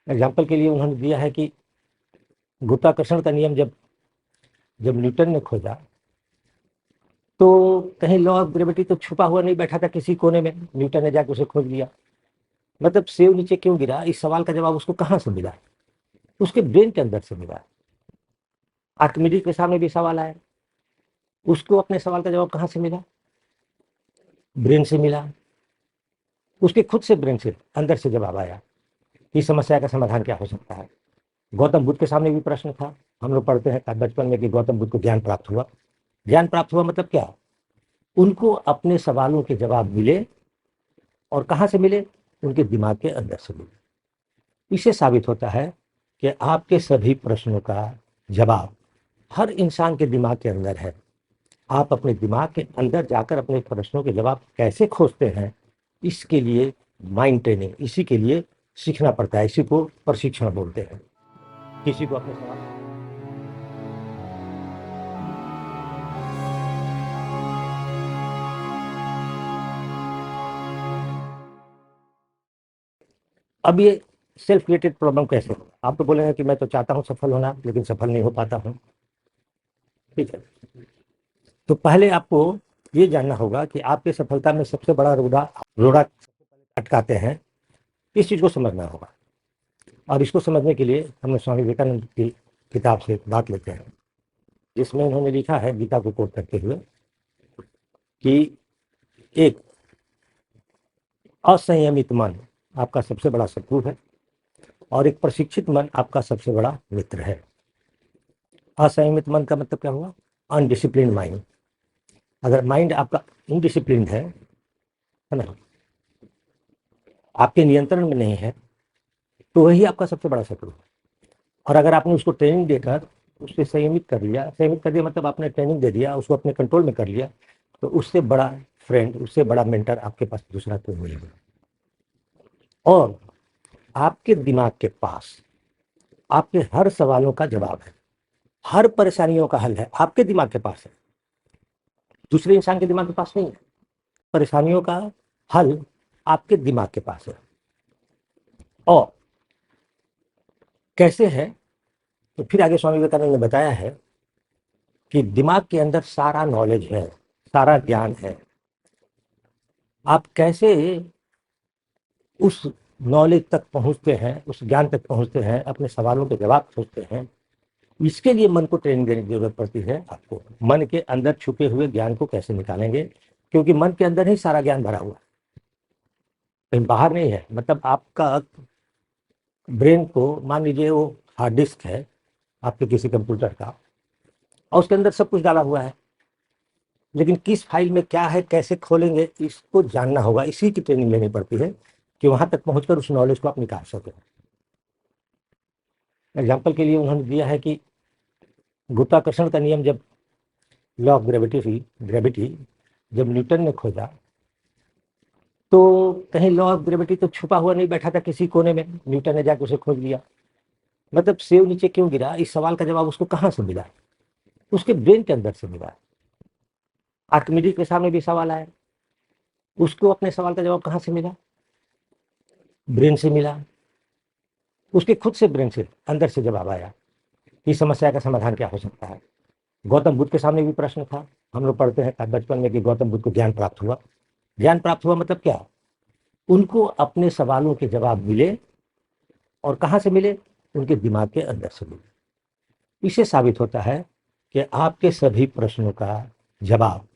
Example के लिए उन्होंने दिया है कि गुरुत्वाकर्षण का नियम जब जब न्यूटन ने खोजा तो कहीं लॉ ऑफ ग्रेविटी तो छुपा हुआ नहीं बैठा था किसी कोने में, न्यूटन ने जाकर उसे खोज लिया। मतलब सेब नीचे क्यों गिरा, इस सवाल का जवाब उसको कहाँ से मिला? उसके ब्रेन के अंदर से मिला। आर्किमिडीज के सामने भी सवाल आया, उसको अपने सवाल का जवाब कहाँ से मिला? ब्रेन से मिला। उसके खुद से ब्रेन से अंदर से जवाब आया। इस समस्या का समाधान क्या हो सकता है? गौतम बुद्ध के सामने भी प्रश्न था। हम लोग पढ़ते हैं बचपन में कि गौतम बुद्ध को ज्ञान प्राप्त हुआ। ज्ञान प्राप्त हुआ मतलब क्या? उनको अपने सवालों के जवाब मिले, और कहाँ से मिले? उनके दिमाग के अंदर से मिले। इससे साबित होता है कि आपके सभी प्रश्नों का जवाब हर इंसान के दिमाग के अंदर है। आप अपने दिमाग के अंदर जाकर अपने प्रश्नों के जवाब कैसे खोजते हैं, इसके लिए माइंड ट्रेनिंग, इसी के लिए सीखना पड़ता है। इसी को प्रशिक्षण बोलते हैं। किसी को अपने सवाल अब ये सेल्फ क्रिएटेड प्रॉब्लम कैसे हो? आप तो बोलेंगे कि मैं तो चाहता हूं सफल होना, लेकिन सफल नहीं हो पाता हूं। ठीक है, तो पहले आपको ये जानना होगा कि आपकी सफलता में सबसे बड़ा रोड़ा रोड़ा अटकाते हैं, इस चीज को समझना होगा। और इसको समझने के लिए हम स्वामी विवेकानंद की किताब से बात लेते हैं, जिसमें उन्होंने लिखा है, गीता को कोट करते हुए, कि एक असंयमित मन आपका सबसे बड़ा शत्रु है, और एक प्रशिक्षित मन आपका सबसे बड़ा मित्र है। असंयमित मन का मतलब क्या हुआ? Undisciplined mind. अगर माइंड आपका इनडिसिप्लिन है ना, आपके नियंत्रण में नहीं है, तो वही आपका सबसे बड़ा शत्रु है। और अगर आपने उसको ट्रेनिंग देकर उससे संयमित कर लिया, संयमित कर दिया मतलब आपने ट्रेनिंग दे दिया, उसको अपने कंट्रोल में कर लिया, तो उससे बड़ा फ्रेंड, उससे बड़ा मेंटर आपके पास दूसरा कोई नहीं है। और आपके दिमाग के पास आपके हर सवालों का जवाब है, हर परेशानियों का हल है, आपके दिमाग के पास है, दूसरे इंसान के दिमाग के पास नहीं है। परेशानियों का हल आपके दिमाग के पास है। और कैसे है? तो फिर आगे स्वामी विवेकानंद ने बताया है कि दिमाग के अंदर सारा नॉलेज है, सारा ज्ञान है। आप कैसे उस नॉलेज तक पहुंचते हैं, उस ज्ञान तक पहुंचते हैं, अपने सवालों के जवाब खोजते हैं, इसके लिए मन को ट्रेनिंग देने की जरूरत पड़ती है। आपको मन के अंदर छुपे हुए ज्ञान को कैसे निकालेंगे, क्योंकि मन के अंदर ही सारा ज्ञान भरा हुआ है, कहीं बाहर नहीं है। मतलब आपका ब्रेन को मान लीजिए वो हार्ड डिस्क है आपके किसी कंप्यूटर का, और उसके अंदर सब कुछ डाला हुआ है, लेकिन किस फाइल में क्या है, कैसे खोलेंगे, इसको जानना होगा। इसी की ट्रेनिंग लेनी पड़ती है कि वहां तक पहुंचकर उस नॉलेज को आप निकाल सकें। एग्जाम्पल के लिए उन्होंने दिया है कि गुरुत्वाकर्षण का नियम जब लॉ ऑफ ग्रेविटी जब न्यूटन ने खोजा तो कहीं लॉ ऑफ ग्रेविटी तो छुपा हुआ नहीं बैठा था किसी कोने में, न्यूटन ने जाकर उसे खोज लिया। मतलब सेब नीचे क्यों गिरा, इस सवाल का जवाब उसको कहाँ से मिला? उसके ब्रेन के अंदर से मिला। आर्किमिडीज के सामने भी सवाल आया, उसको अपने सवाल का जवाब कहाँ से मिला? ब्रेन से मिला। उसके खुद से ब्रेन से अंदर से जवाब आया। इस समस्या का समाधान क्या हो सकता है? गौतम बुद्ध के सामने भी प्रश्न था। हम लोग पढ़ते हैं बचपन में कि गौतम बुद्ध को ज्ञान प्राप्त हुआ। ज्ञान प्राप्त हुआ मतलब क्या? उनको अपने सवालों के जवाब मिले, और कहाँ से मिले? उनके दिमाग के अंदर से मिले। इससे साबित होता है कि आपके सभी प्रश्नों का जवाब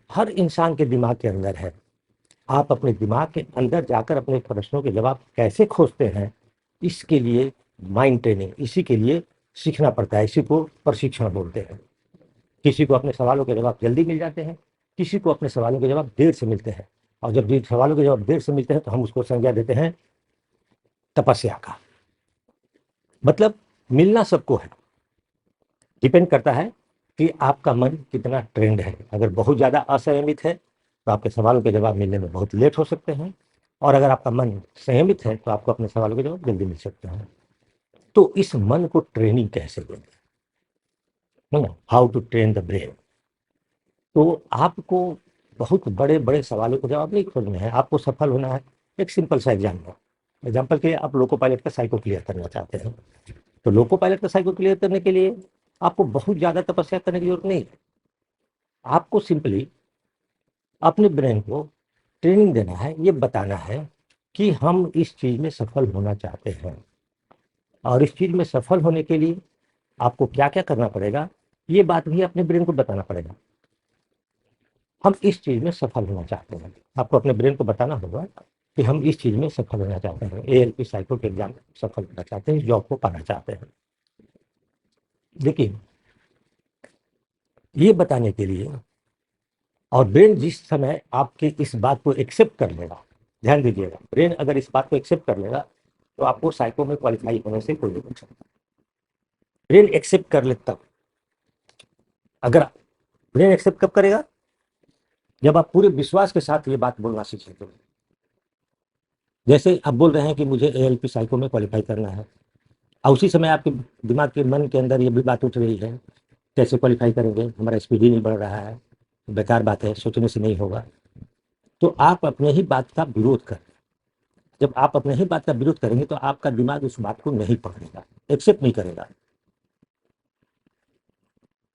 हर इंसान के दिमाग के अंदर है। आप अपने दिमाग के अंदर जाकर अपने प्रश्नों के जवाब कैसे खोजते हैं, इसके लिए माइंड ट्रेनिंग, इसी के लिए सीखना पड़ता है। इसी को प्रशिक्षण बोलते हैं। किसी को अपने सवालों के जवाब जल्दी मिल जाते हैं, किसी को अपने सवालों के जवाब देर से मिलते हैं। और जब सवालों के जवाब देर से मिलते हैं तो हम उसको संज्ञा देते हैं तपस्या का। मतलब मिलना सबको है, डिपेंड करता है कि आपका मन कितना ट्रेंड है। अगर बहुत ज़्यादा असंयमित है तो आपके सवालों के जवाब मिलने में बहुत लेट हो सकते हैं, और अगर आपका मन संयमित है तो आपको अपने सवालों के जवाब जल्दी मिल सकते हैं। तो इस मन को ट्रेनिंग कैसे दें, है ना, how to train the brain. तो आपको बहुत बड़े बड़े सवालों के जवाब नहीं खोजने हैं, आपको सफल होना है। एक सिंपल सा एग्जाम्पल, एग्जाम्पल के आप लोको पायलट का साइको क्लियर करना चाहते हैं, तो लोको पायलट का साइको क्लियर करने के लिए आपको बहुत ज़्यादा तपस्या करने की जरूरत नहीं। आपको सिंपली अपने ब्रेन को ट्रेनिंग देना है, ये बताना है कि हम इस चीज़ में सफल होना चाहते हैं, और इस चीज़ में सफल होने के लिए आपको क्या क्या करना पड़ेगा, ये बात भी अपने ब्रेन को बताना पड़ेगा। हम इस चीज़ में सफल होना चाहते हैं, आपको अपने ब्रेन को बताना होगा कि हम इस चीज़ में सफल होना चाहते हैं, एएलपी साइको के एग्जाम में सफल होना चाहते हैं, इस जॉब को पाना चाहते हैं। देखिए, ये बताने के लिए, और ब्रेन जिस समय आपकी इस बात को एक्सेप्ट कर लेगा, ध्यान दीजिएगा, ब्रेन अगर इस बात को एक्सेप्ट कर लेगा तो आपको साइको में क्वालिफाई होने से कोई नहीं रोक सकता। ब्रेन एक्सेप्ट कर ले तब, अगर ब्रेन एक्सेप्ट कब करेगा, जब आप पूरे विश्वास के साथ ये बात बोलना सीखेंगे। जैसे आप बोल रहे हैं कि मुझे एएलपी साइको में क्वालिफाई करना है, और उसी समय आपके दिमाग के मन के अंदर ये भी बात उठ रही है, कैसे क्वालिफाई करेंगे, हमारा स्पीड ही नहीं बढ़ रहा है, बेकार बात है, सोचने से नहीं होगा। तो आप अपने ही बात का विरोध करें। जब आप अपने ही बात का विरोध करेंगे तो आपका दिमाग उस बात को नहीं पकड़ेगा, एक्सेप्ट नहीं करेगा।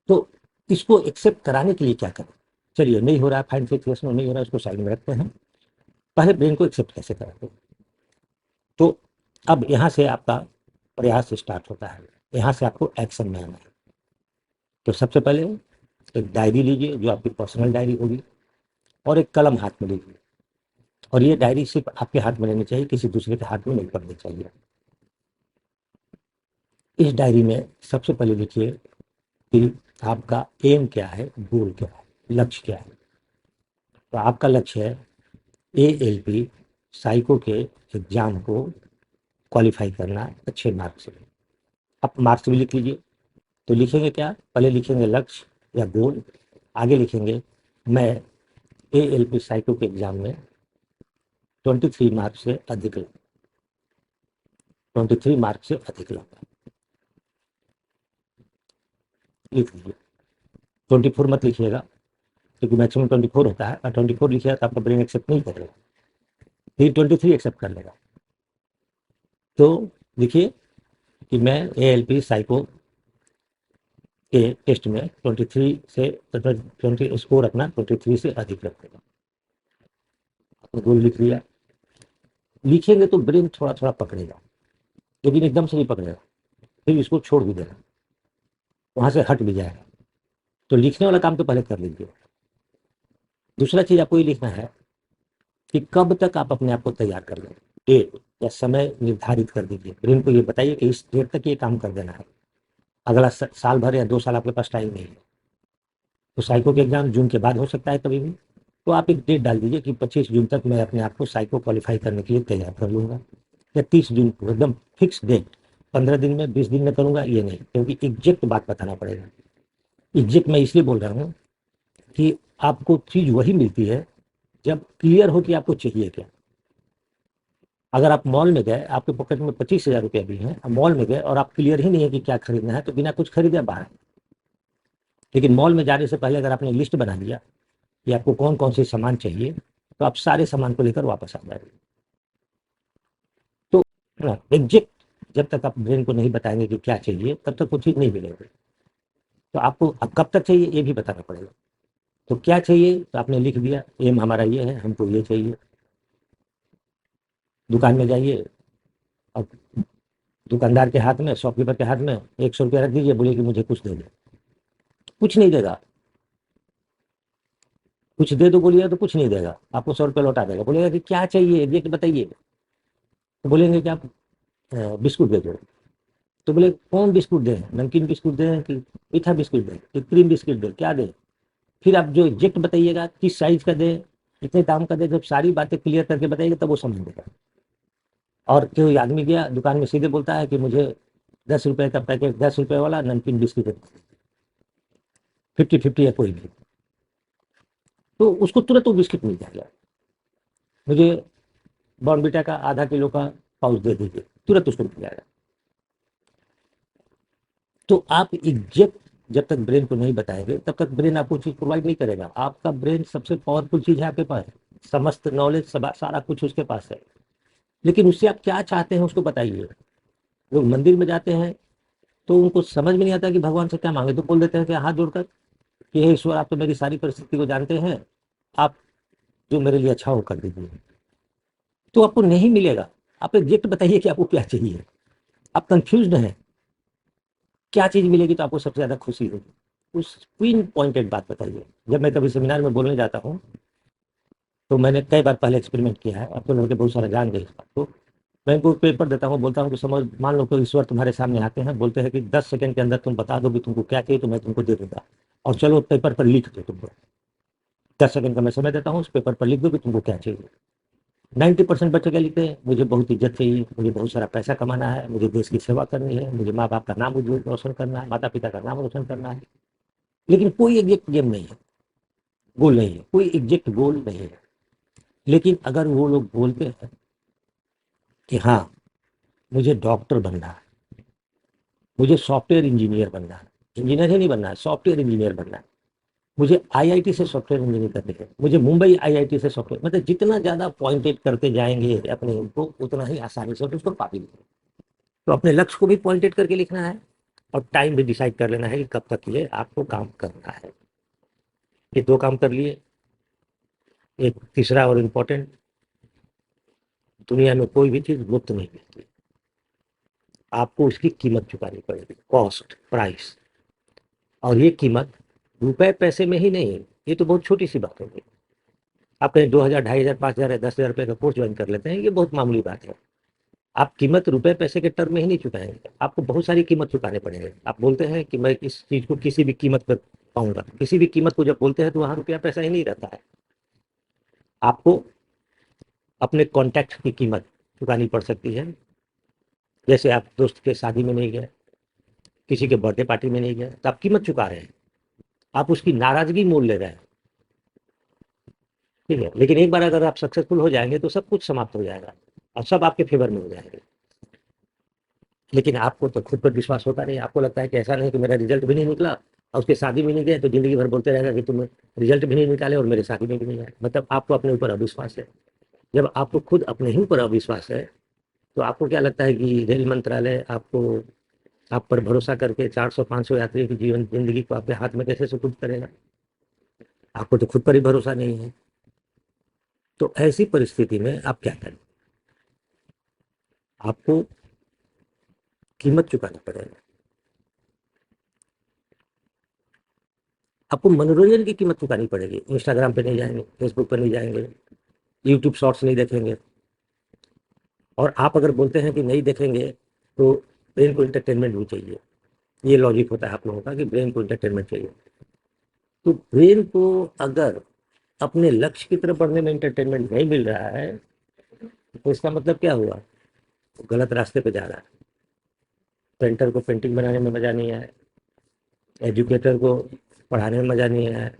तो इसको एक्सेप्ट कराने के लिए क्या करें? चलिए, नहीं हो रहा है, फाइन फेथ में नहीं हो रहा है, उसको साइड में रखते हैं, पहले ब्रेन को एक्सेप्ट कैसे करेंगे। तो अब यहाँ से आपका प्रयास स्टार्ट होता है, यहाँ से आपको एक्शन में आना है। तो सबसे पहले एक डायरी लीजिए, जो आपकी पर्सनल डायरी होगी, और एक कलम हाथ में लीजिए, और ये डायरी सिर्फ आपके हाथ में रहनी चाहिए, किसी दूसरे के हाथ में नहीं पड़नी चाहिए। इस डायरी में सबसे पहले लिखिए कि आपका एम क्या है, गोल क्या है, लक्ष्य क्या है। तो आपका लक्ष्य है एएलपी साइको के एग्जाम को क्वालिफाई करना अच्छे मार्क्स से। आप मार्क्स भी लिख लीजिए। तो लिखेंगे क्या, पहले लिखेंगे लक्ष्य या गोल, आगे लिखेंगे मैं एएलपी साइको के एग्जाम में 23 मार्क्स से अधिक लाऊंगा, 23 मार्क्स से अधिक लाऊंगा, लिख लीजिए। 24 मत लिखिएगा, क्योंकि मैक्सिमम 24 होता है, और 24 लिखिएगा तो आपका ब्रेन एक्सेप्ट नहीं करेगा, फिर 23 एक्सेप्ट कर लेगा। तो लिखिए कि मैं एएलपी साइको के टेस्ट में 23 से 20 स्कोर अपना 23 से अधिक रखेगा। आपने गोल लिख लिया। लिखेंगे तो ब्रेन थोड़ा थोड़ा पकड़ेगा, लेकिन एकदम से नहीं पकड़ेगा, फिर इसको छोड़ भी देगा, वहाँ से हट भी जाएगा। तो लिखने वाला काम तो पहले कर लीजिए। दूसरा चीज़ आपको ये लिखना है कि कब तक आप अपने आप को तैयार कर लें, डेट या समय निर्धारित कर दीजिए। ब्रेन को ये बताइए कि इस डेट तक ये काम कर देना है, अगला साल भर या 2 साल आपके पास टाइम नहीं है। तो साइको के एग्जाम जून के बाद हो सकता है कभी भी, तो आप एक डेट डाल दीजिए कि 25 जून तक मैं अपने आप को साइको क्वालिफाई करने के लिए तैयार कर लूँगा, या 30 जून को, एकदम फिक्स डेट। 15 दिन में, 20 दिन में करूँगा ये नहीं, क्योंकि एग्जैक्ट बात बताना पड़ेगा। एग्जैक्ट मैं इसलिए बोल रहा हूँ कि आपको चीज़ वही मिलती है जब क्लियर हो कि आपको चाहिए क्या। अगर आप मॉल में गए, आपके पॉकेट में 25,000 रुपया भी है, मॉल में गए और आप क्लियर ही नहीं है कि क्या खरीदना है, तो बिना कुछ खरीदे बाहर। लेकिन मॉल में जाने से पहले अगर आपने लिस्ट बना लिया कि आपको कौन कौन से सामान चाहिए, तो आप सारे सामान को लेकर वापस आ जाएंगे। तो एग्जैक्ट जब तक आप ब्रेन को नहीं बताएंगे कि क्या चाहिए, तब तक वो चीज़ नहीं मिलेगी। तो आपको अब कब तक चाहिए ये भी बताना पड़ेगा। तो क्या चाहिए, तो आपने लिख दिया, एम हमारा ये है, हमको ये चाहिए। दुकान में जाइए और दुकानदार के हाथ में, शॉपकीपर के हाथ में 100 रुपया रख दीजिए, बोलिए कि मुझे कुछ दे दो, कुछ नहीं देगा। कुछ दे दो बोलिएगा तो कुछ नहीं देगा, आपको 100 रुपया लौटा देगा, बोलेगा कि क्या चाहिए एग्जैक्ट बताइए। तो बोलेंगे कि आप बिस्कुट दे दो। तो बोले कौन बिस्कुट दें, नमकीन बिस्कुट दें कि मीठा बिस्कुट दें कि क्रीम बिस्कुट दें, क्या दें। फिर आप जो एग्जैक्ट बताइएगा किस साइज का दें, कितने दाम का दें, जब सारी बातें क्लियर करके बताइएगा तब वो समझ लेगा। और कोई आदमी गया दुकान में, सीधे बोलता है कि मुझे 10 रुपये का पैकेट, 10 रुपये वाला नमकीन बिस्किट, 50-50 है कोई भी, तो उसको तुरंत वो बिस्किट मिल जाएगा। मुझे बॉर्नविटा का आधा किलो का पाउच दे दीजिए, तुरंत उसको मिल जाएगा। तो आप एग्जैक्ट जब तक ब्रेन को नहीं बताएंगे तब तक ब्रेन आपको चीज़ प्रोवाइड नहीं करेगा। आपका ब्रेन सबसे पावरफुल चीज़ है आपके पास, समस्त नॉलेज, सारा कुछ उसके पास है। लेकिन उससे आप क्या चाहते हैं उसको बताइए। लोग मंदिर में जाते हैं तो उनको समझ में नहीं आता कि भगवान से क्या मांगे, तो बोल देते हैं कि हाथ जोड़कर कि हे ईश्वर, आप तो मेरी सारी परिस्थिति को जानते हैं, आप जो मेरे लिए अच्छा हो कर दीजिए। तो आपको नहीं मिलेगा। आप एग्जैक्ट बताइए कि आपको क्या चाहिए। आप कंफ्यूज्ड हैं, क्या चीज़ मिलेगी तो आपको सबसे ज़्यादा खुशी होगी, उस पिन पॉइंटेड बात बताइए। जब मैं कभी सेमिनार में बोलने जाता हूँ तो मैंने कई बार पहले एक्सपेरिमेंट किया है, अब तो लड़के बहुत सारा जान गए इस बात को। मैं इनको पेपर देता हूँ, बोलता हूँ कि समझ मान लो कि ईश्वर तुम्हारे सामने आते हैं, बोलते हैं कि 10 सेकंड के अंदर तुम बता दो कि तुमको क्या चाहिए तो मैं तुमको दे दूंगा, और चलो पेपर पर लिख दो तुमको। 10 सेकंड का मैं समय देता हूँ, उस पेपर पर लिख दो कि तुमको क्या चाहिए। 90% बच्चे क्या लिखते हैं, मुझे बहुत इज्जत चाहिए, मुझे बहुत सारा पैसा कमाना है, मुझे देश की सेवा करनी है, मुझे माँ बाप का नाम रोशन करना है, माता पिता का नाम रोशन करना है। लेकिन कोई एग्जैक्ट गेम नहीं है, गोल नहीं है, कोई एग्जैक्ट गोल नहीं है। लेकिन अगर वो लोग बोलते हैं कि हाँ मुझे डॉक्टर बनना है, मुझे सॉफ्टवेयर इंजीनियर बनना है, इंजीनियर ही नहीं बनना है, सॉफ्टवेयर इंजीनियर बनना है, मुझे आईआईटी से सॉफ्टवेयर इंजीनियर करनी है, मुझे मुंबई आईआईटी से सॉफ्टवेयर, मतलब जितना ज़्यादा पॉइंटेड करते जाएंगे अपने उनको, उतना ही आसानी से उसको पा भी लेंगे। तो अपने लक्ष्य को भी पॉइंटेड करके लिखना है, और टाइम भी डिसाइड कर लेना है कि कब तक ये आपको काम करना है। ये 2 काम कर लिए। एक तीसरा और इम्पोर्टेंट, दुनिया में कोई भी चीज़ मुफ्त नहीं मिलती, आपको उसकी कीमत चुकानी पड़ेगी, कॉस्ट प्राइस। और ये कीमत रुपए पैसे में ही नहीं, ये तो बहुत छोटी सी बात होगी। आप कहीं 2,000 2,500 5,000 या 10,000 रुपये का कोर्स ज्वाइन कर लेते हैं, ये बहुत मामूली बात है। आप कीमत रुपए पैसे के टर्म में ही नहीं चुकाएंगे, आपको बहुत सारी कीमत चुकाने पड़ेंगे। आप बोलते हैं कि मैं इस चीज़ को किसी भी कीमत पर पाऊंगा, किसी भी कीमत को जब बोलते हैं तो वहाँ रुपया पैसा ही नहीं रहता है। आपको अपने कॉन्टैक्ट की कीमत चुकानी पड़ सकती है। जैसे आप दोस्त के शादी में नहीं गए, किसी के बर्थडे पार्टी में नहीं गए, तो आप कीमत चुका रहे हैं, आप उसकी नाराजगी मोल ले रहे हैं। ठीक है, लेकिन एक बार अगर आप सक्सेसफुल हो जाएंगे तो सब कुछ समाप्त हो जाएगा और सब आपके फेवर में हो जाएंगे। लेकिन आपको तो खुद पर विश्वास होता नहीं, आपको लगता है कि ऐसा नहीं कि मेरा रिजल्ट भी नहीं निकला और उसके शादी में नहीं गए तो जिंदगी भर बोलते रहेगा कि तुम रिजल्ट भी नहीं निकाले और मेरे शादी में भी नहीं आए, मतलब आपको अपने ऊपर अविश्वास है। जब आपको खुद अपने ही ऊपर अविश्वास है तो आपको क्या लगता है कि रेल मंत्रालय आपको, आप पर भरोसा करके 400-500 यात्रियों की जीवन जिंदगी को आपके हाथ में कैसे सुपुर्द करेगा। आपको तो खुद पर ही भरोसा नहीं है। तो ऐसी परिस्थिति में आप क्या करें, आपको कीमत चुकाना पड़ेगा। आपको मनोरंजन की कीमत चुकानी पड़ेगी। इंस्टाग्राम पे नहीं जाएंगे, फेसबुक पे नहीं जाएंगे, यूट्यूब शॉर्ट्स नहीं देखेंगे। और आप अगर बोलते हैं कि नहीं देखेंगे तो ब्रेन को इंटरटेनमेंट भी चाहिए। ये लॉजिक होता है आप लोगों का कि ब्रेन को इंटरटेनमेंट चाहिए। तो ब्रेन को अगर अपने लक्ष्य की तरफ बढ़ने में इंटरटेनमेंट नहीं मिल रहा है तो इसका मतलब क्या हुआ, वो गलत रास्ते पे जा रहा है। पेंटर को पेंटिंग बनाने में मज़ा नहीं आया, एजुकेटर को पढ़ाने में मज़ा नहीं आया,